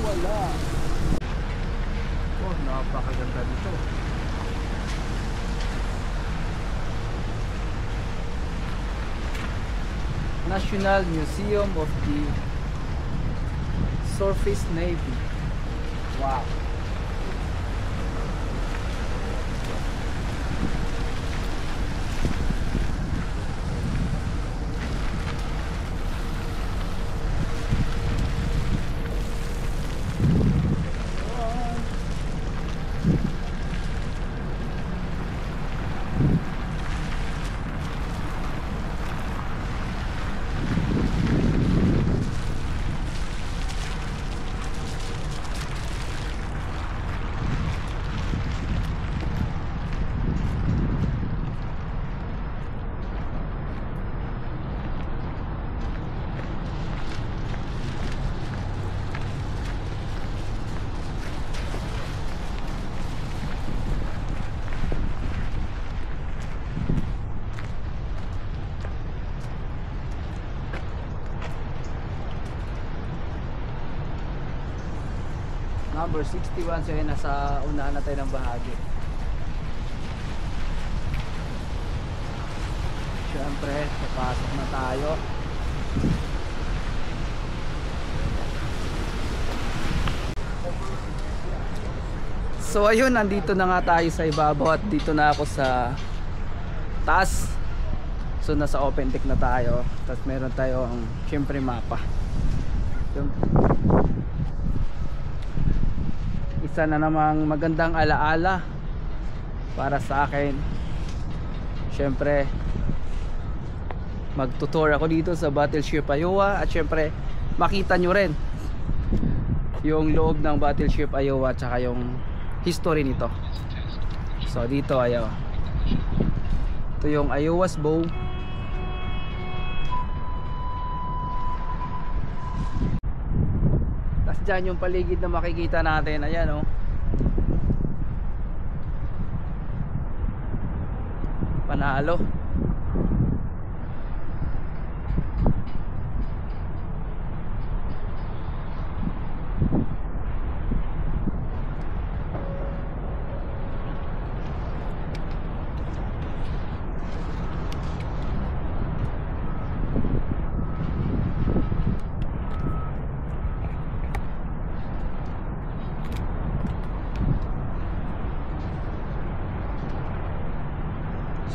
wala. Oh, napakaganda nito. National Museum of the Surface Navy. Wow. Number 61, so yun, nasa unahan na tayo ng bahagi. Siyempre, papasok na tayo. So ayun, nandito na nga tayo sa ibabaw at dito na ako sa taas. So nasa open deck na tayo. Tapos meron tayo ang siyempre mapa. Isa na namang magandang alaala para sa akin. Siyempre magtutour ako dito sa Battleship Iowa at siyempre makita nyo rin yung loob ng Battleship Iowa at saka yung history nito. So dito ayaw. Ito yung Iowa's bow. Tapos dyan yung paligid na makikita natin. Ayan, oh. Panalo.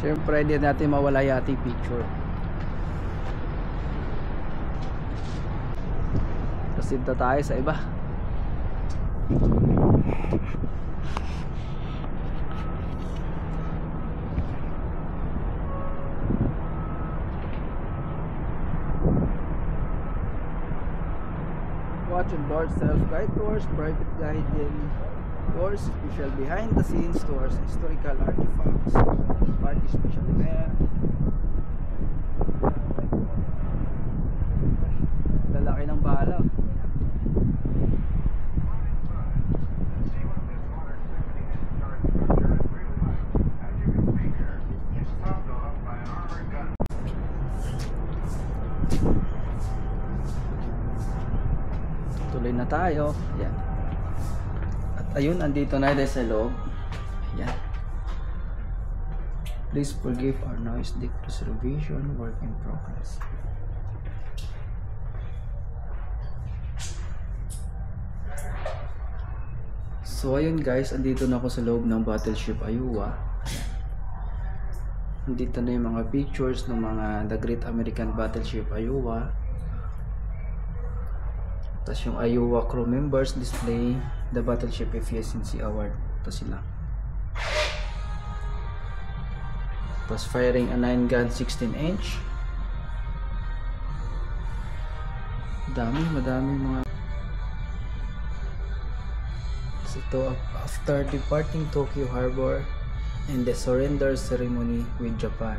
Siyempre hindi natin mawala yung ating picture. Pasinta tayo sa iba. Watch on board self-guide tours, private guiding tours, special behind the scenes tours, historical artifacts, party special event. Lalaki ng bala. Tuloy na tayo. Yan. At ayun, andito na tayo sa loob. Yan. Please forgive our noise, deck preservation, work in progress. So ayun guys, andito na ako sa loob ng Battleship Iowa. Andito na yung mga pictures ng mga The Great American Battleship Iowa. Tapos yung Iowa crew members display the Battleship Efficiency Award. Ito sila. Tapos firing a 9-gun 16-inch. Madami mga. Ito after departing Tokyo Harbor and the surrender ceremony with Japan,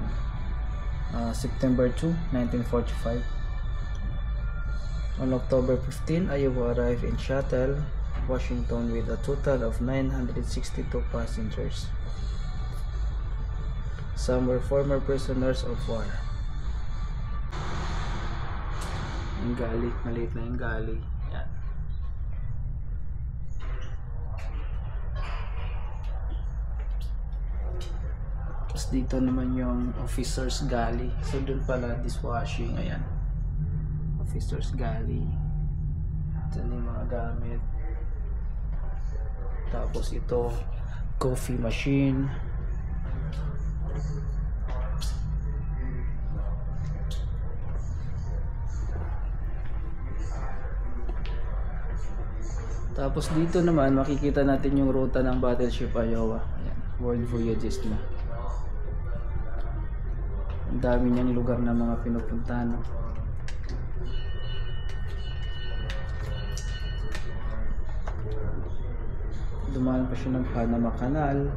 September 2, 1945. On October 15, Iowa arrived in Seattle, Washington with a total of 962 passengers. Some were former prisoners of war. Yung gali, maliit na yung gali. Yan. Tapos dito naman yung officer's galley. So dun pala dishwashing. Ayan, officer's galley. Ito na yung mga gamit. Tapos ito coffee machine. Tapos dito naman makikita natin yung ruta ng Battleship Iowa. Ayan, world voyages na. Ang dami niyang lugar na mga pinupuntahan, no? Dumaan pa siya ng Panama Canal.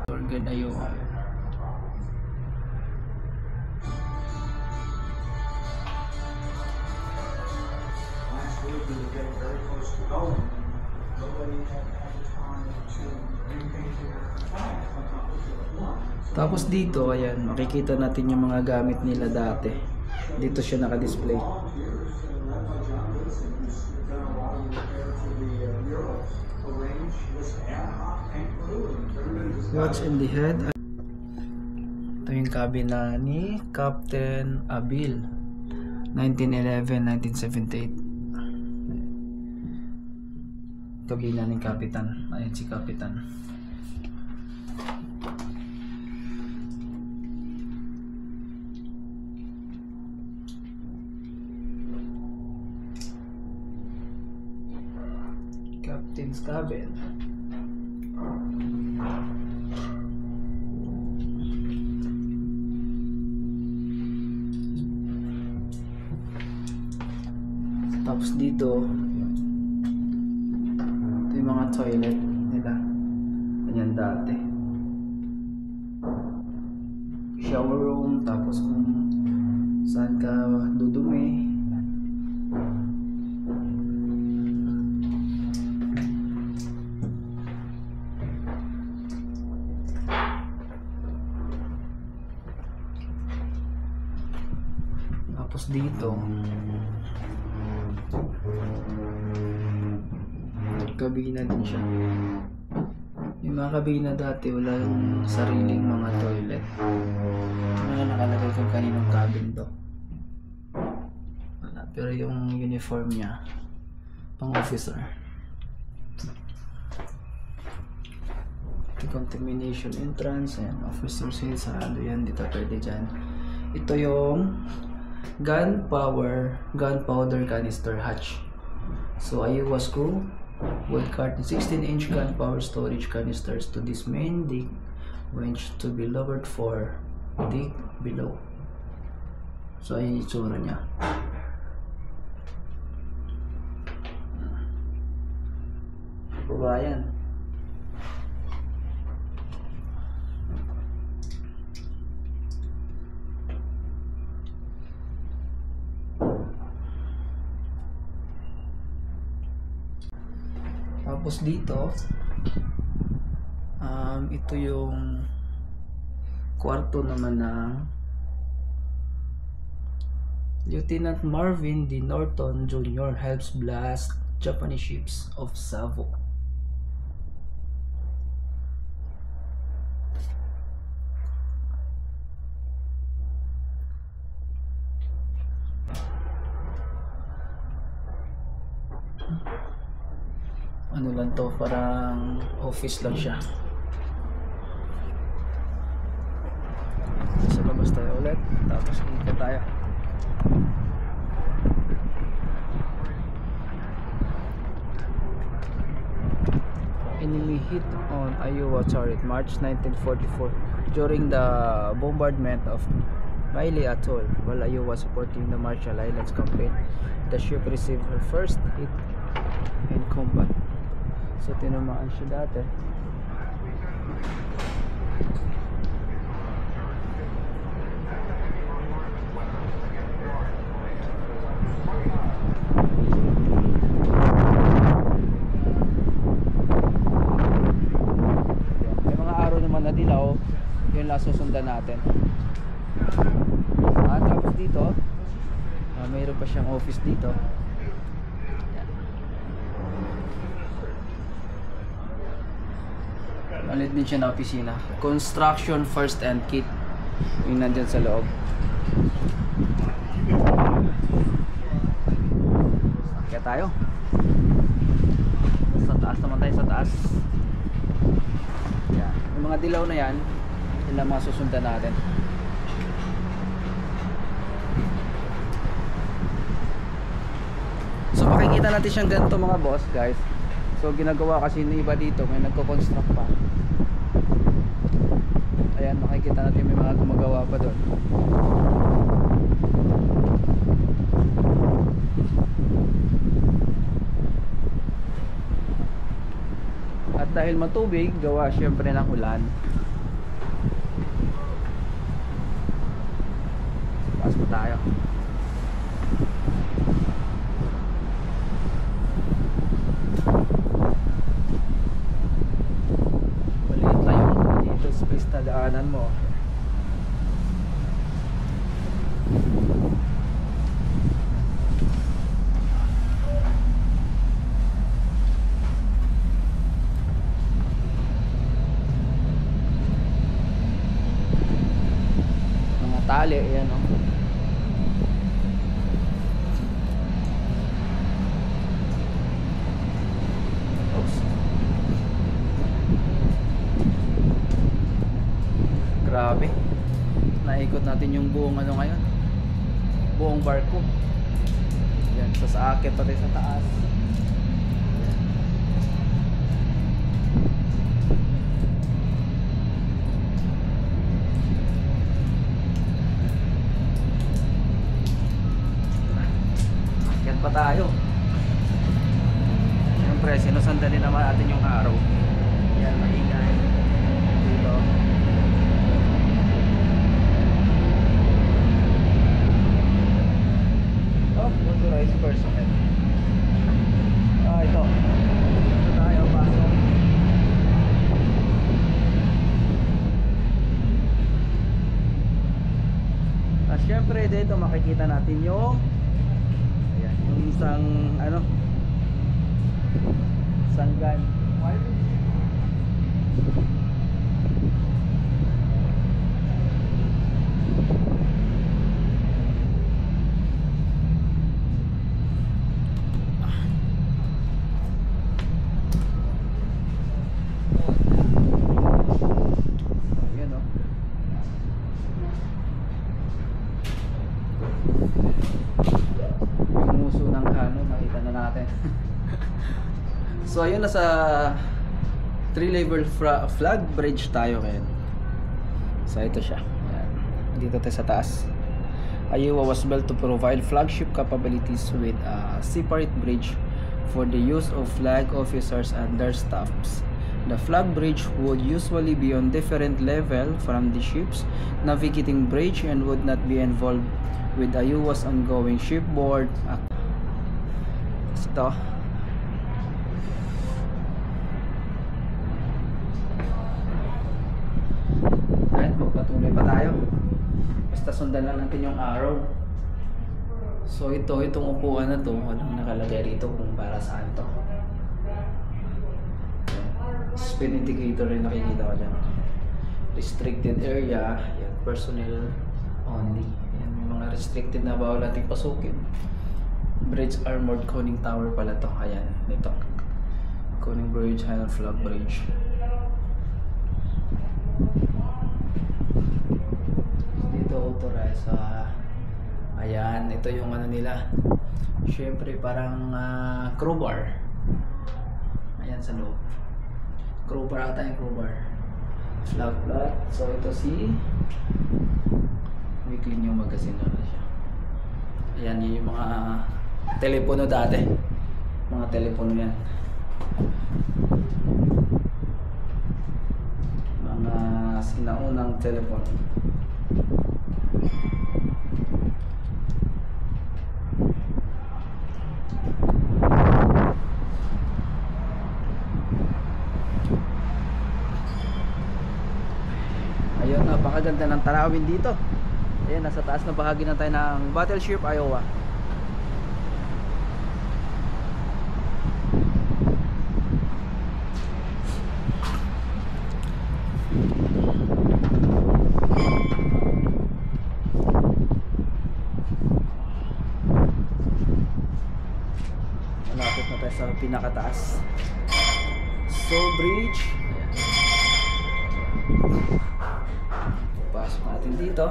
Torgan Iowa. Tapos dito, ayan, makikita natin yung mga gamit nila dati. Dito siya naka-display. What's in the head? Ito yung kabina ni Captain Abil, 1911-1978. Kabina ni Kapitan. Ayan si Kapitan. Captain's cabin. Tapos dito, ito yung mga toilet nila. Ganyan dati. Shower room, tapos kung saan ka dudumi. Tapos dito, kabina din siya. Yung mga kabina dati wala yung sariling mga toilet. Wala nakalagay kung kaninong cabin to. Wala. Pero yung uniform niya, pang officer. Decontamination entrance, and officer's head, sarado yan, dito pwede dyan. Ito yung gunpowder canister hatch. So Iowa screw would carton 16-inch gunpowder storage canisters to this main deck winch to be lowered for deck below. So ayun yung itsura niya. Baba yan. Tapos dito, ito yung kwarto naman ng Lieutenant Marvin D. Norton Jr. helps blast Japanese ships of Savo. Ano lang to, parang office lang siya. Sa labas tayo ulit, tapos ikot tayo. Enemy hit on Iowa turret March 1944 during the bombardment of Riley Atoll while Iowa supporting the Marshall Islands campaign. The ship received her first hit in combat. So tinamaan siya dati. May mga araw naman na dilaw, yun lang susundan natin. Tapos dito. Mayroon pa siyang office dito. Yan. Malit din siya na opisina. Construction first and kit. Yung nandyan sa loob. Kaya tayo. Sa taas naman tayo, sa taas. Yan. Yung mga dilaw na yan, yun lang mga susundan natin. So makikita natin siyang ganito mga boss guys. So ginagawa kasi ng iba dito, may nagko-construct pa. Ayan, makikita natin may mga gumagawa pa doon. At dahil matubig, gawa syempre ng ulan. Pasok tayo. Maliit lang yung dito space na daanan mo. Tali, ayan o. Oops. Grabe. Naikot natin yung buong ano ngayon. Buong barko. Yan, sa aakit pati sa taas. Pa tayo. Siyempre sinusundin naman natin yung araw. Yan, maingay dito. Oh, motorized personnel. Ito. Ito tayo, pasok. Siyempre dito makikita natin yung isang ano, sanggan. Ayan o. Ng kano, makita na natin. So ayun, nasa 3-level flag bridge tayo ngayon. So ito siya. Ayan. Dito tayo sa taas. Iowa was built to provide flagship capabilities with a separate bridge for the use of flag officers and their staffs. The flag bridge would usually be on different level from the ship's navigating bridge and would not be involved with Iowa's ongoing shipboard activity. Ito. Kahit magpatuloy pa tayo, basta sundan lang natin yung arrow. So itong upuan na to, walang nakalagay rito kung para saan to. Speed indicator rin nakikita ko dyan. Restricted area, yan, personnel only. Yan, may mga restricted na bawal nating pasukin. Bridge armored conning tower pala to. Ayan, nito. Conning bridge, Highland flag bridge. Dito authorized sa ayan, ito yung ano nila. Syempre parang crowbar. Ayan sa loob. Crowbar ata yung crowbar. Flag plot. So ito si weekly new magazine na siya. Ayan, yun yung mga telepono dati. Mga telepono yan. Mga sinaunang telepono. Ayun, napakaganda ng tanawin dito. Ayan, nasa taas na bahagi na tayo ng Battleship Iowa. Malapit na tayo sa pinakataas. So bridge. Pasok natin dito.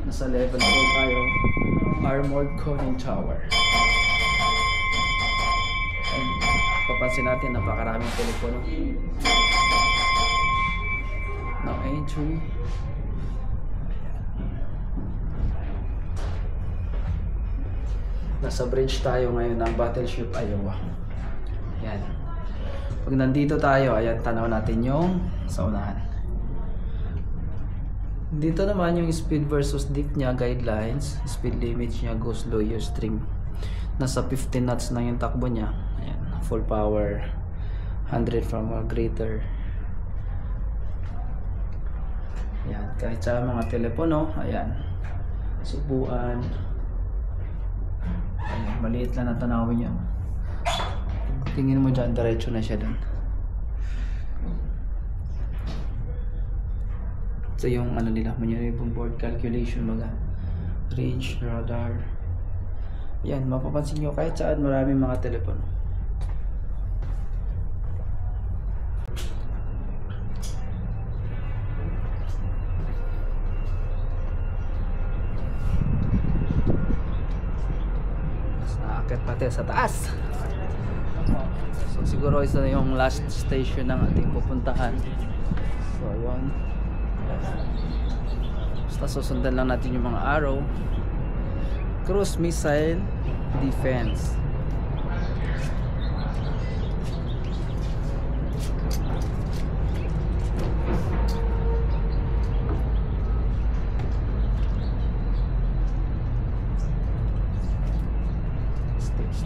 Nasa level 4 tayo. Armored Conning Tower. And papansin natin napakaraming telepono. No entry. Nasa bridge tayo ngayon ng Battleship Iowa. Ayan. Pag nandito tayo, ayan, tanaw natin yung sa unahan. Dito naman yung speed versus dip niya, guidelines. Speed limit niya goes lower string. Nasa 15 knots na yung takbo niya. Ayan, full power, 100 from or greater. Ayan, kahit sa mga telepono, ayan, subuan. Ayan, maliit lang ang tanawin niya. Tingin mo dyan, diretso na siya dun. So yung ano nila, maneuver board calculation, mga range, radar. Ayan, mapapansin nyo kahit saan maraming mga telepono. Akit pati sa taas. So siguro isa na yung last station ng ating pupuntahan. So yun. Basta susundan lang natin yung mga arrow. Cruise Missile Defense.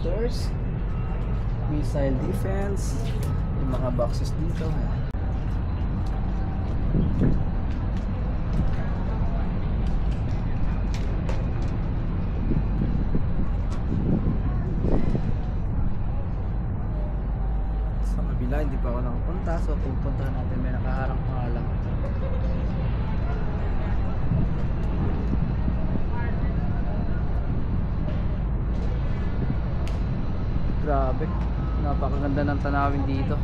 Stairs, missile defense, yung mga boxes dito. Sa kabila hindi pa ako nakapunta, so pupuntahan natin, may nakaharang pa lang. Grabe, napakaganda ng tanawin dito.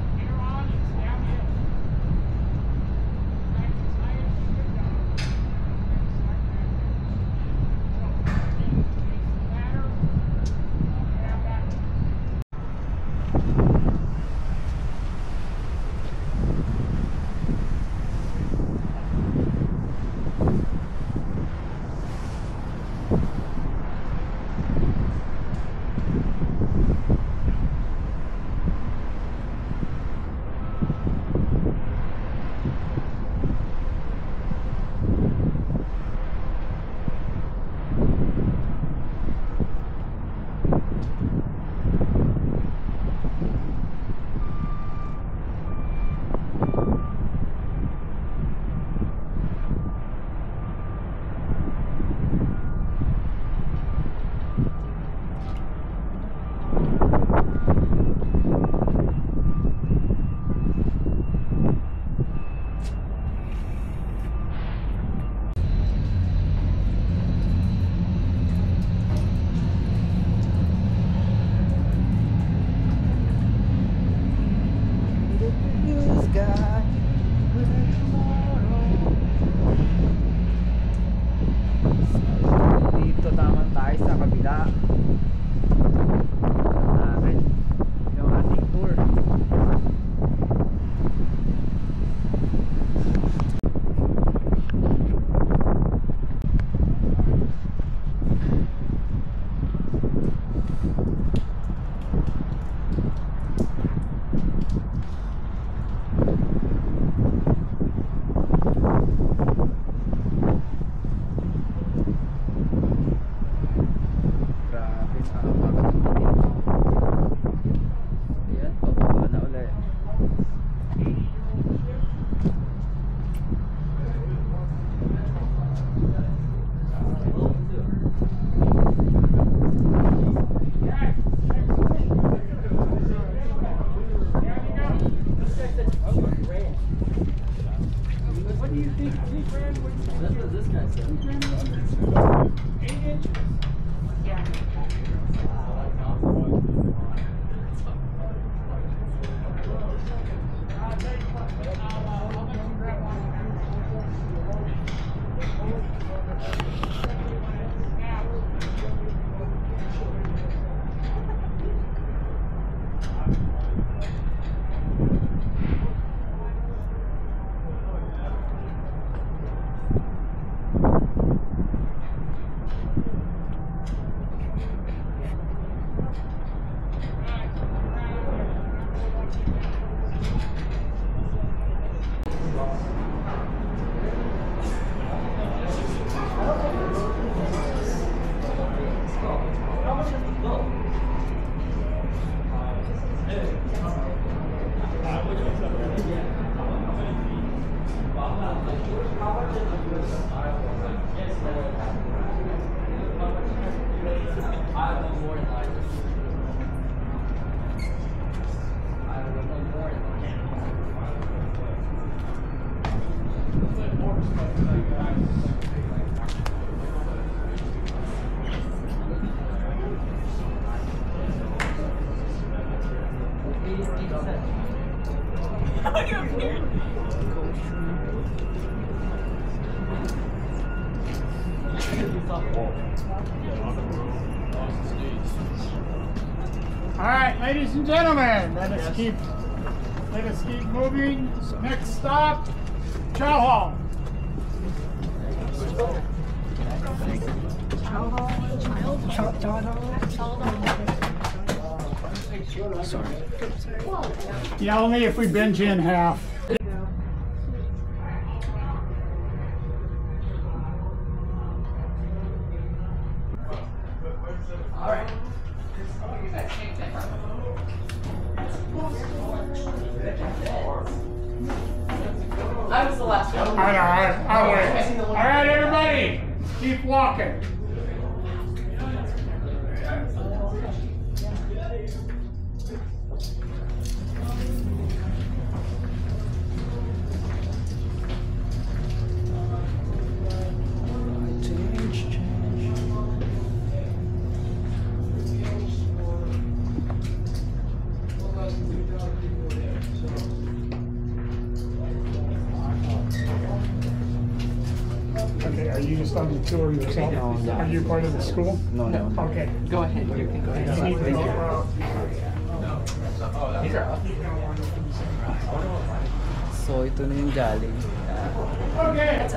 Dito naman tayo sa kabila natin yung ating tour. This guy said. All right, ladies and gentlemen, let us keep moving. Next stop, Chow Hall. Sorry. Yeah, only if we binge in half. All right. I was the last one. All right, I'll wait. All right, everybody, keep walking. Okay, are you just on the tour yourself? No. Are you part of the school? No. Okay. Go ahead, you can go ahead. You need to go, So ito na yung galing. Okay.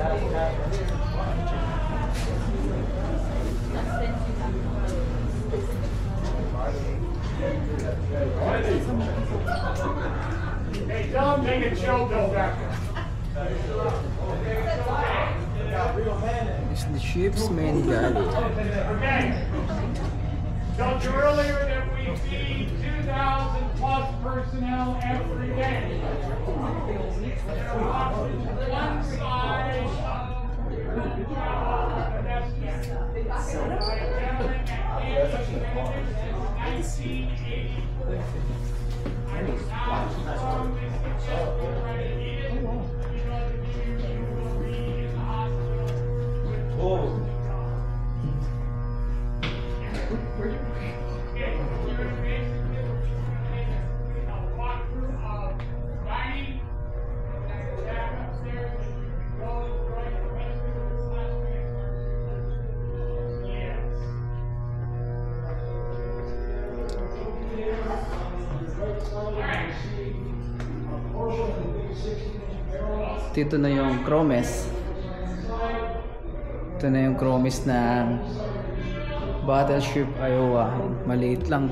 Hey, tell them take a chill pill back there. It's the ship's main galley. Okay. Told you earlier that we feed 2,000 plus personnel every day. They're watching one side of the pedestrian. Gentlemen, at 1980. I was not strongly successful already. Even, you know, the you will be in the hospital with Dito na yung Cromes. Ito na yung Cromes na Battleship Iowa. Maliit lang.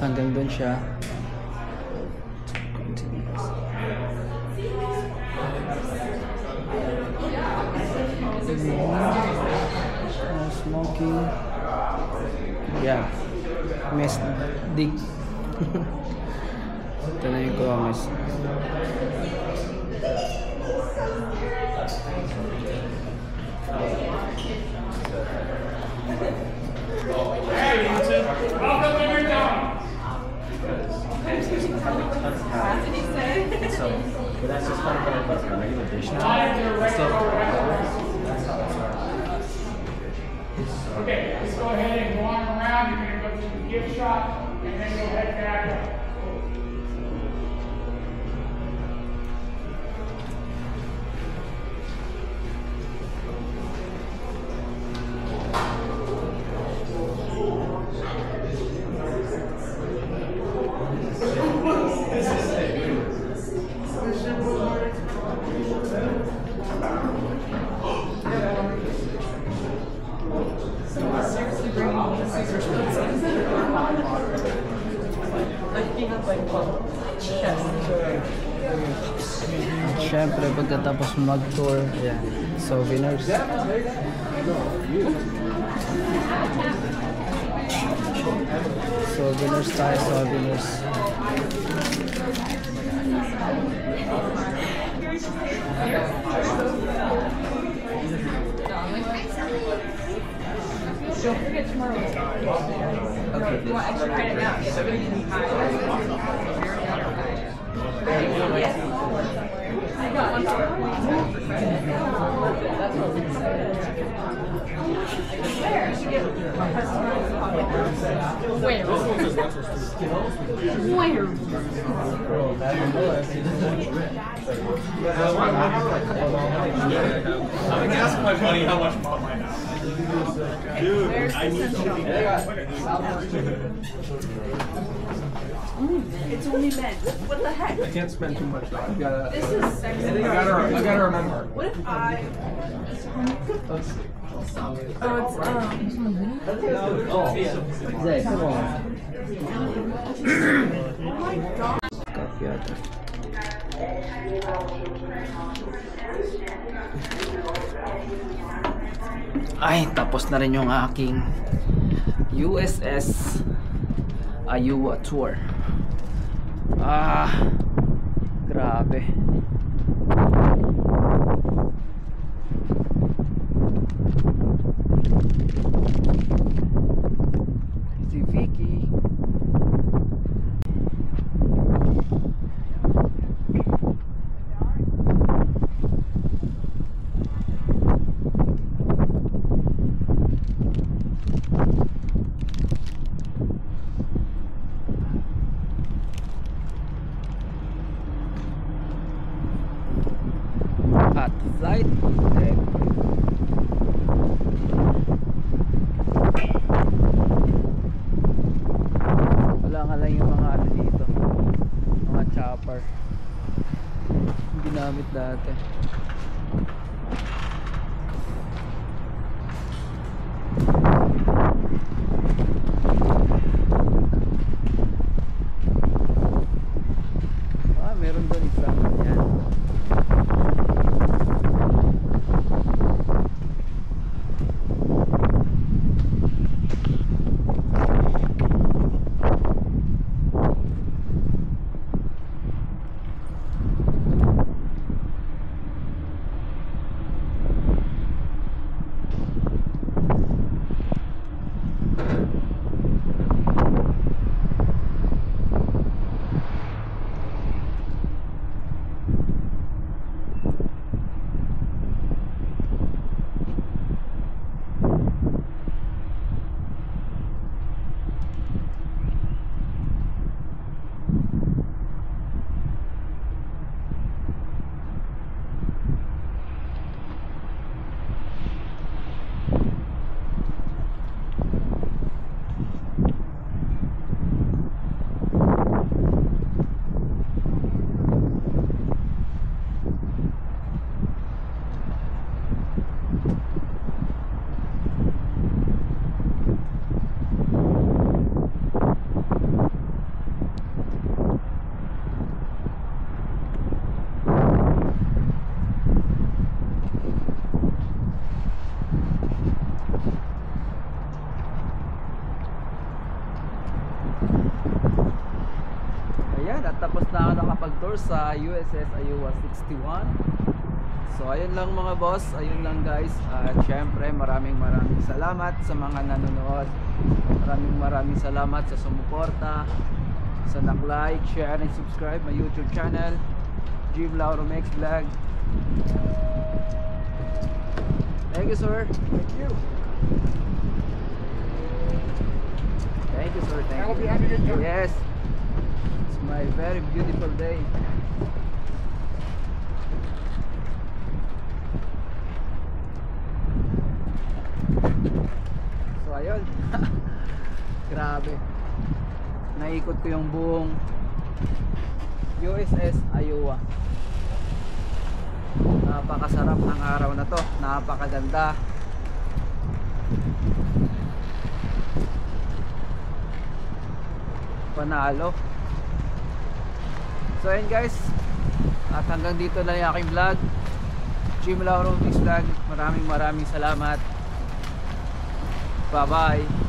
Hanggang doon siya. Smoking. Yeah. Mess dig. Ito na yung Cromes. welcome to your town. What did he say? So But that's just kind of like a regular dish now. Still, that's how it started. Okay, let's go ahead and go on around. You're going to go to the gift shop and then go head back up. Siyempre, pagkatapos mag-tour, ayan, souvenirs. Souvenirs tayo, souvenirs. Don't forget tomorrow. Okay. You want extra credit now? Yes, I got one for credit. That's what we said. Where? You should get my customers. Where? I'm asking my buddy how much mom I have. Dude, I need it's only men. What the heck? I can't spend too much though. I've gotta. This is sexy. I gotta remember. What if I? Zay, come on. Coffee yata. Ay, tapos na rin yung aking USS Iowa tour. Grabe. Si Vicky. At flight deck. Wala nga lang yung mga ano dito, mga chopper ginamit dati. Meron doon isa. Yan. Ayan, at tapos na ako nakapag-tour sa USS Iowa 61. So ayun lang mga boss, ayun lang guys. At syempre maraming salamat sa mga nanonood. Maraming salamat sa sumuporta, sa nag-like, share and subscribe my YouTube channel. Jim Lauro Mex Vlog. Thank you, sir. Thank you. Thank you, sir. I Thank hope you. you're having a good time. Yes. It's my very beautiful day. So ayun. Grabe. Naikot ko yung buong USS Iowa. Napakasarap ng araw na to. Napakaganda. Panalo. So ayun guys, at hanggang dito na yung aking vlog, Jim Lauro Mix Vlog. Maraming salamat. Bye bye.